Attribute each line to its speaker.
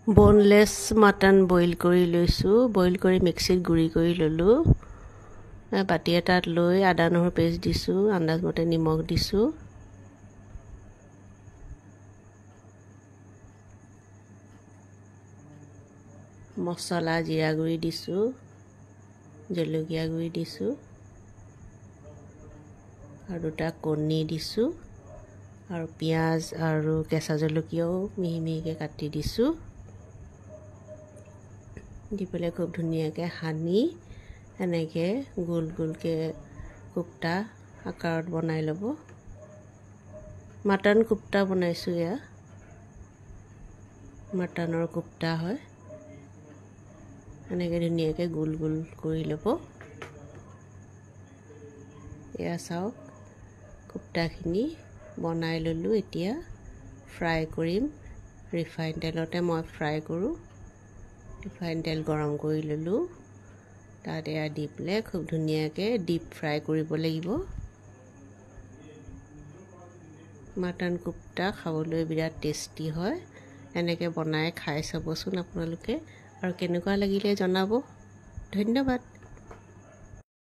Speaker 1: boneless mutton boil কৰি লৈছো boil কৰি মিক্সিত গুৰি কৰি ললো বাটি এটাত লৈ আদা নহৰু পেষ্ট দিছো আন্দাজ মতে নিমখ দিছো মছলা জিৰা গুৰি দিছো জলকীয়া গুৰি দিছো আৰু দুটা কণী দিছো আৰু পিয়াজ আৰু কেঁচা জলকীয়াও মিহি মিহিকে কাটি দিছো দি পেলাই খুব ধুনীয়াকৈ সানি এনেকৈ গোল গোলকৈ কুপ্তা আকাৰত বনাই ল'ব মটন কুপ্তা বনাইছোঁ এয়া মটনৰ কুপ্তা হয় এনেকৈ ধুনীয়াকৈ গোল গোল কৰি ল'ব এয়া চাওক কুপ্তাখিনি বনাই ল'লোঁ এতিয়া ফ্ৰাই কৰিম ৰিফাইন তেলতে মই ফ্ৰাই কৰোঁ ৰিফাইন তেল গৰম কৰি ল'লোঁ তাত এয়া দি পেলাই খুব ধুনীয়াকৈ ডিপ ফ্ৰাই কৰিব লাগিব মটন কুপ্তা খাবলৈ বিৰাট টেষ্টি হয় এনেকৈ বনাই খাই চাবচোন আপোনালোকে আৰু কেনেকুৱা লাগিলে জনাব ধন্যবাদ